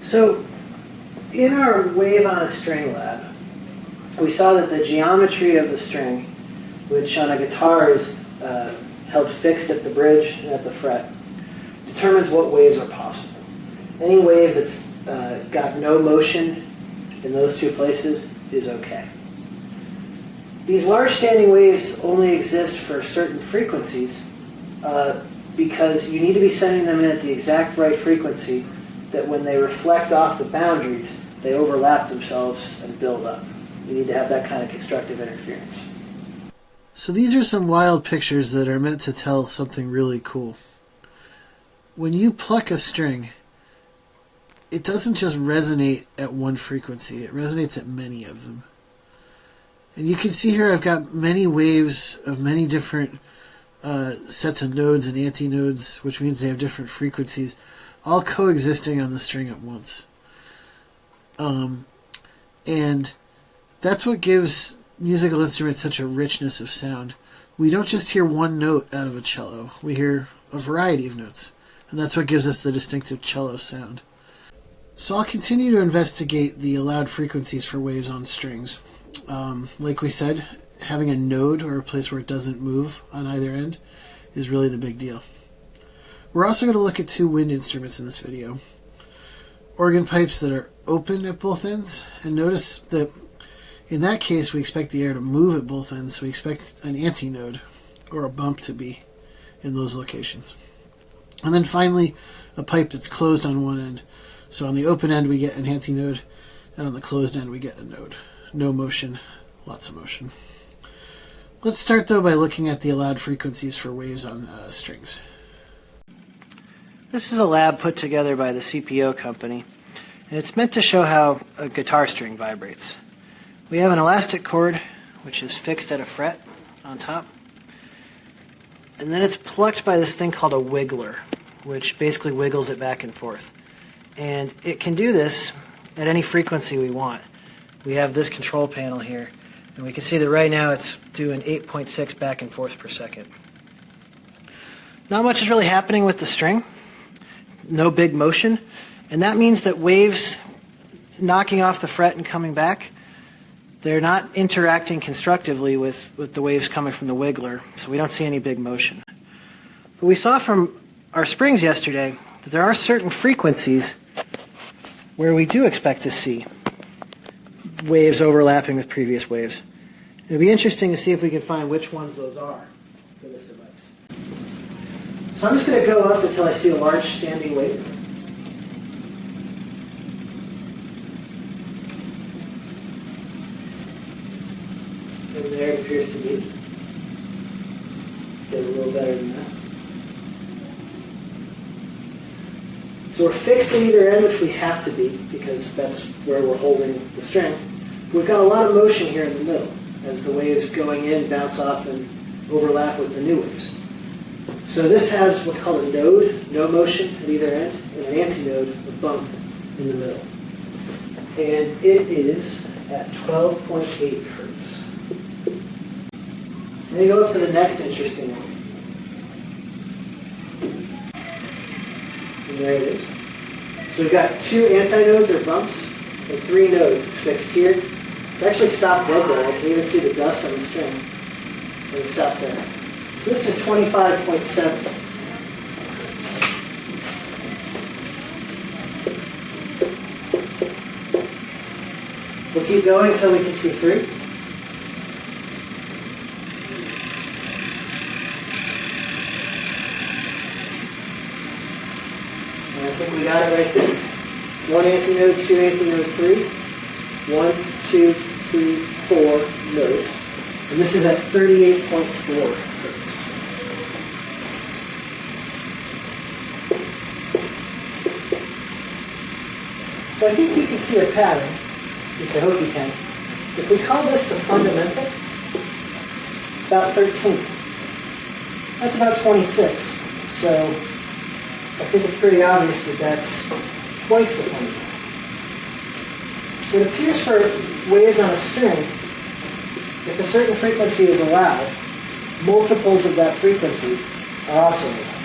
So in our Wave on a String lab, we saw that the geometry of the string, which on a guitar is held fixed at the bridge and at the fret, determines what waves are possible. Any wave that's got no motion in those two places is okay. These large standing waves only exist for certain frequencies because you need to be sending them in at the exact right frequency that when they reflect off the boundaries, they overlap themselves and build up. You need to have that kind of constructive interference. So these are some wild pictures that are meant to tell something really cool. When you pluck a string, it doesn't just resonate at one frequency, it resonates at many of them. And you can see here I've got many waves of many different sets of nodes and antinodes, which means they have different frequencies, all coexisting on the string at once. And that's what gives musical instruments such a richness of sound. We don't just hear one note out of a cello, we hear a variety of notes, and that's what gives us the distinctive cello sound. So I'll continue to investigate the allowed frequencies for waves on strings. Like we said, having a node or a place where it doesn't move on either end is really the big deal. We're also going to look at two wind instruments in this video. Organ pipes that are open at both ends, and notice that in that case we expect the air to move at both ends, so we expect an antinode or a bump to be in those locations. And then finally a pipe that's closed on one end. So on the open end we get an antinode, and on the closed end we get a node. No motion, lots of motion. Let's start though by looking at the allowed frequencies for waves on strings. This is a lab put together by the CPO company, and it's meant to show how a guitar string vibrates. We have an elastic cord, which is fixed at a fret on top, and then it's plucked by this thing called a wiggler, which basically wiggles it back and forth. And it can do this at any frequency we want. We have this control panel here, and we can see that right now it's doing 8.6 back and forth per second. Not much is really happening with the string. No big motion, and that means that waves knocking off the fret and coming back, they're not interacting constructively with the waves coming from the wiggler, so we don't see any big motion. But we saw from our springs yesterday that there are certain frequencies where we do expect to see waves overlapping with previous waves. It'll be interesting to see if we can find which ones those are for this device. So I'm just going to go up until I see a large standing wave. And there it appears to be. Get a little better than that. So we're fixed at either end, which we have to be, because that's where we're holding the string. We've got a lot of motion here in the middle, as the waves going in bounce off and overlap with the new waves. So this has what's called a node, no motion at either end, and an antinode, a bump in the middle. And it is at 12.8 hertz. Then you go up to the next interesting one. And there it is. So we've got two antinodes or bumps and three nodes. It's fixed here. It's actually stopped dead there. I can even see the dust on the string. And it stopped there. So this is 25.7. We'll keep going until we can see three. And I think we got it right there. One antinode, two antinode, three. 1, 2, 3, 4 nodes. And this is at 38.4 hertz. So I think you can see a pattern, at least I hope you can. If we call this the fundamental, about 13. That's about 26. So I think it's pretty obvious that that's twice the fundamental. It appears for waves on a string, if a certain frequency is allowed, multiples of that frequency are also allowed.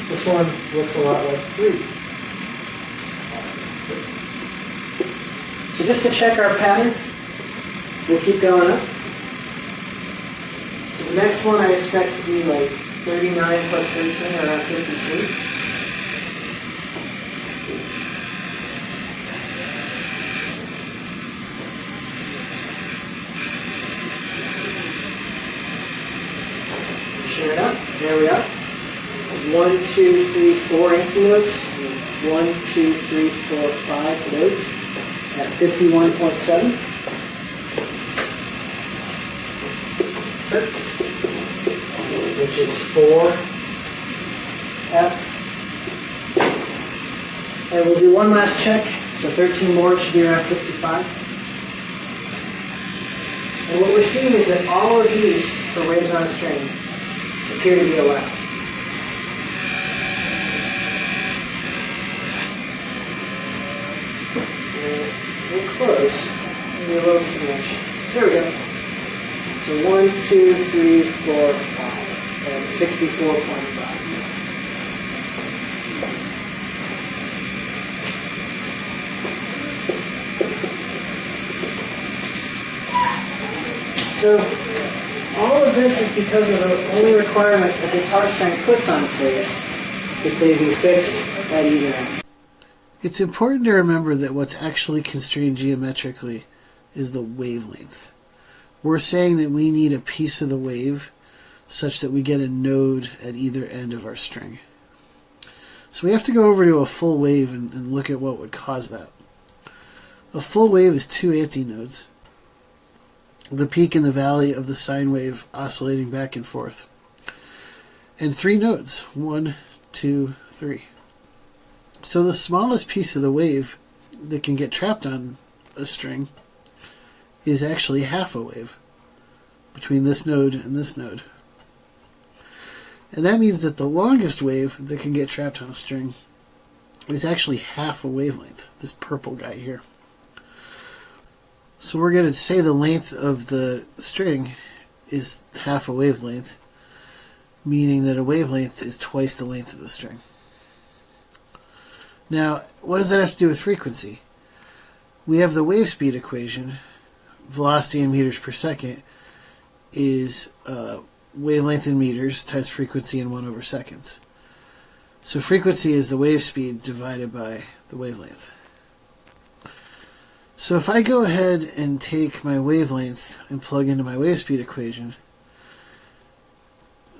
This one looks a lot like 3. just to check our pattern, we'll keep going up. So the next one I expect to be like 39 plus 13, around 52. Share it up. There we are. 1, 2, 3, 4 empty notes. 1, 2, 3, 4, 5 notes at 51.7 hertz, which is 4 F. And we'll do one last check. So 13 more should be around 65. And what we're seeing is that all of these for waves on a string appear to be allowed. We're close. Maybe a little too much. There we go. So 1, 2, 3, 4, 5. That's 64.5. So all of this is because of the only requirement a guitar string puts on its waves that they be fixed at either end. It's important to remember that what's actually constrained geometrically is the wavelength. We're saying that we need a piece of the wave such that we get a node at either end of our string. So we have to go over to a full wave and look at what would cause that. A full wave is 2 antinodes, the peak and the valley of the sine wave oscillating back and forth, and 3 nodes, 1, 2, 3. So the smallest piece of the wave that can get trapped on a string is actually half a wave between this node and this node. And that means that the longest wave that can get trapped on a string is actually half a wavelength, this purple guy here. So we're going to say the length of the string is half a wavelength, meaning that a wavelength is twice the length of the string. Now, what does that have to do with frequency? We have the wave speed equation. Velocity in meters per second is wavelength in meters times frequency in 1 over seconds. So frequency is the wave speed divided by the wavelength. So if I go ahead and take my wavelength and plug into my wave speed equation,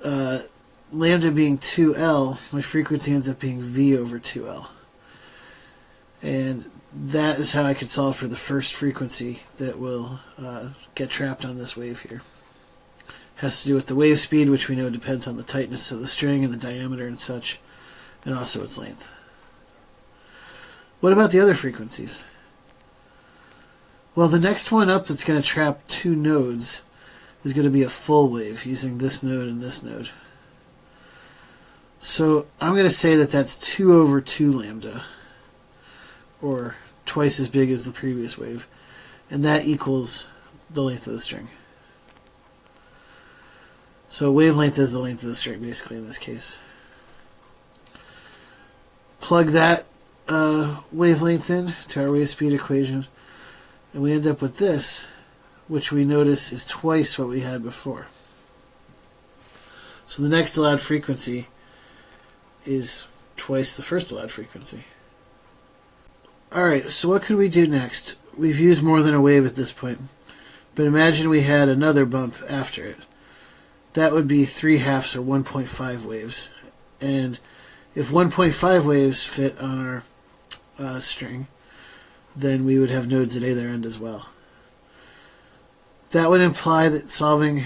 lambda being 2L, my frequency ends up being V over 2L. And that is how I could solve for the first frequency that will get trapped on this wave here. It has to do with the wave speed, which we know depends on the tightness of the string and the diameter and such, and also its length. What about the other frequencies? Well, the next one up that's going to trap 2 nodes is going to be a full wave using this node and this node. So I'm going to say that that's 2 over 2 lambda, or twice as big as the previous wave, and that equals the length of the string. So wavelength is the length of the string, basically, in this case. Plug that wavelength in to our wave speed equation, and we end up with this, which we notice is twice what we had before. So the next allowed frequency is twice the first allowed frequency. Alright, so what could we do next? We've used more than a wave at this point, but imagine we had another bump after it. That would be 3/2 or 1.5 waves. And if 1.5 waves fit on our string, then we would have nodes at either end as well. That would imply that solving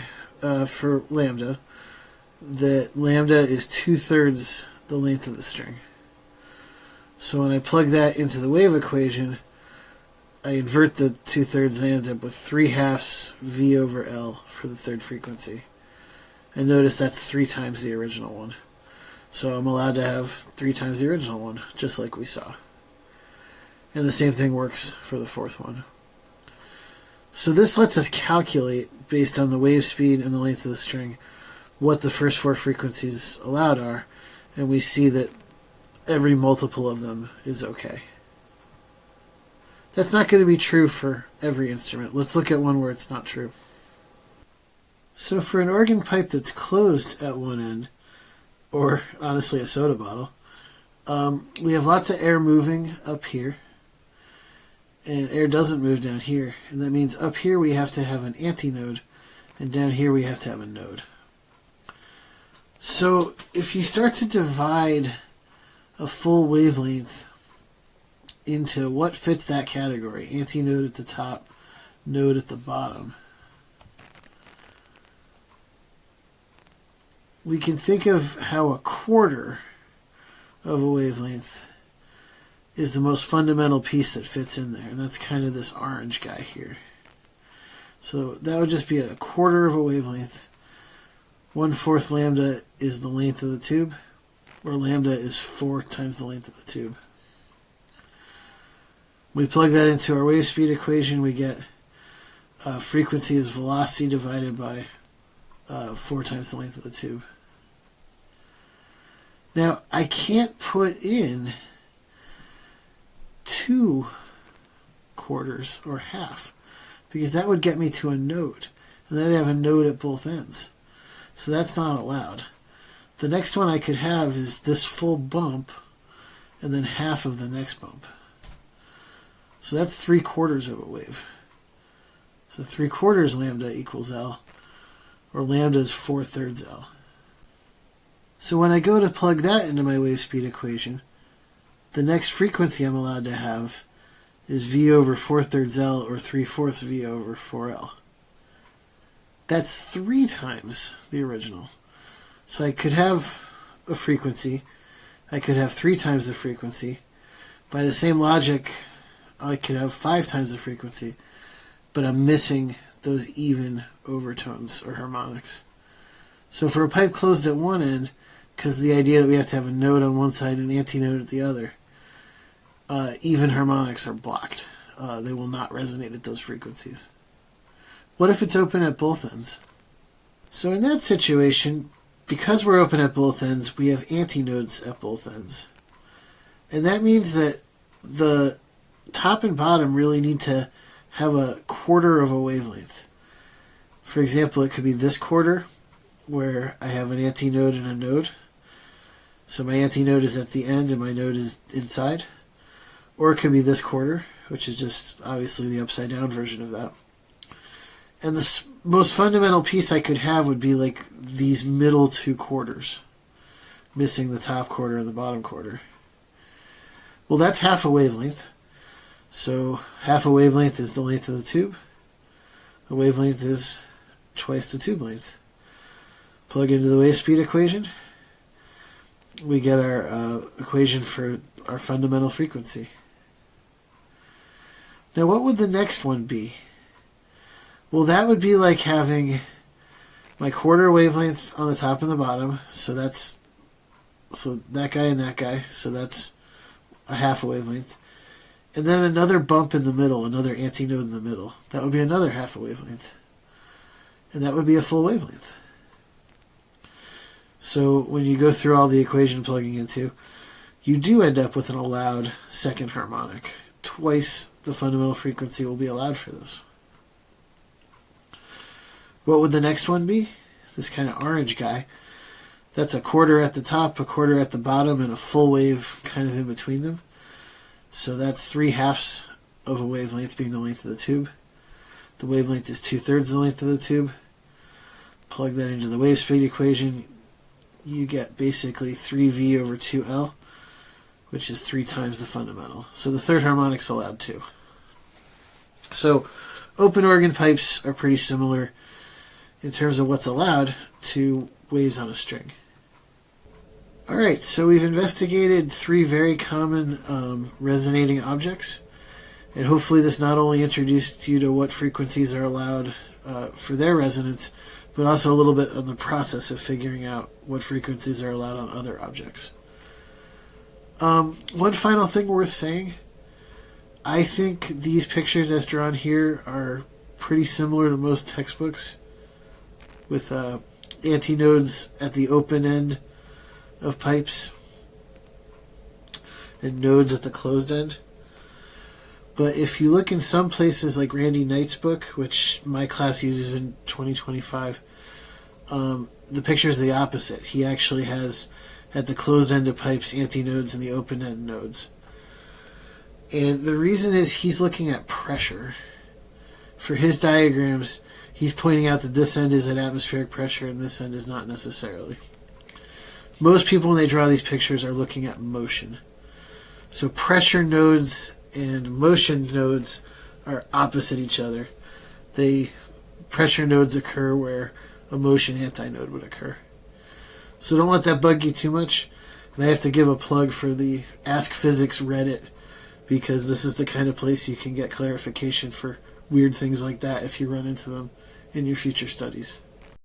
for lambda, that lambda is 2/3 the length of the string. So when I plug that into the wave equation, I invert the 2/3 and I end up with 3/2 V over L for the third frequency. And notice that's 3 times the original one. So I'm allowed to have 3 times the original one, just like we saw. And the same thing works for the fourth one. So this lets us calculate, based on the wave speed and the length of the string, what the first 4 frequencies allowed are, and we see that every multiple of them is okay. That's not going to be true for every instrument. Let's look at one where it's not true. So for an organ pipe that's closed at one end, or honestly a soda bottle, we have lots of air moving up here, and air doesn't move down here. And that means up here we have to have an antinode, and down here we have to have a node. So if you start to divide a full wavelength into what fits that category, antinode at the top, node at the bottom, we can think of how a quarter of a wavelength is the most fundamental piece that fits in there, and that's kind of this orange guy here. So that would just be a quarter of a wavelength. 1/4 lambda is the length of the tube, where lambda is 4 times the length of the tube. We plug that into our wave speed equation, we get frequency is velocity divided by 4 times the length of the tube. Now, I can't put in 2 quarters or half, because that would get me to a node, and then I'd have a node at both ends. So that's not allowed. The next one I could have is this full bump, and then half of the next bump. So that's 3/4 of a wave. So 3/4 lambda equals L, or lambda is 4/3 L. So when I go to plug that into my wave speed equation, the next frequency I'm allowed to have is V over 4/3 L, or 3/4 V over 4L. That's 3 times the original. So I could have a frequency, I could have 3 times the frequency. By the same logic, I could have 5 times the frequency, but I'm missing those even overtones or harmonics. So for a pipe closed at one end, because the idea that we have to have a node on one side and an antinode at the other, even harmonics are blocked. They will not resonate at those frequencies. What if it's open at both ends? So in that situation, because we're open at both ends, we have antinodes at both ends. And that means that the top and bottom really need to have a quarter of a wavelength. For example, it could be this quarter, where I have an antinode and a node. So my antinode is at the end and my node is inside. Or it could be this quarter, which is just obviously the upside down version of that. And the most fundamental piece I could have would be like these middle 2 quarters, missing the top quarter and the bottom quarter. Well, that's half a wavelength. So half a wavelength is the length of the tube. The wavelength is twice the tube length. Plug into the wave speed equation. We get our equation for our fundamental frequency. Now what would the next one be? Well, that would be like having my quarter wavelength on the top and the bottom, so that guy and that guy, so that's a half a wavelength. And then another bump in the middle, another antinode in the middle. That would be another half a wavelength. And that would be a full wavelength. So when you go through all the equation plugging into, you do end up with an allowed second harmonic. Twice the fundamental frequency will be allowed for this. What would the next one be? This kind of orange guy. That's a quarter at the top, a quarter at the bottom, and a full wave kind of in between them. So that's 3/2 of a wavelength being the length of the tube. The wavelength is 2/3 the length of the tube. Plug that into the wave speed equation. You get basically 3V over 2L, which is 3 times the fundamental. So the third harmonic's allowed too. So open organ pipes are pretty similar in terms of what's allowed to waves on a string. Alright, so we've investigated 3 very common resonating objects, and hopefully this not only introduced you to what frequencies are allowed for their resonance, but also a little bit on the process of figuring out what frequencies are allowed on other objects. One final thing worth saying, I think these pictures as drawn here are pretty similar to most textbooks, with antinodes at the open end of pipes and nodes at the closed end. But if you look in some places like Randy Knight's book, which my class uses in 2025, the picture is the opposite. He actually has, at the closed end of pipes, antinodes and the open end nodes. And the reason is he's looking at pressure. For his diagrams, he's pointing out that this end is at atmospheric pressure and this end is not necessarily. Most people, when they draw these pictures, are looking at motion. So pressure nodes and motion nodes are opposite each other. Pressure nodes occur where a motion antinode would occur. So don't let that bug you too much. And I have to give a plug for the Ask Physics Reddit, because this is the kind of place you can get clarification for weird things like that if you run into them in your future studies.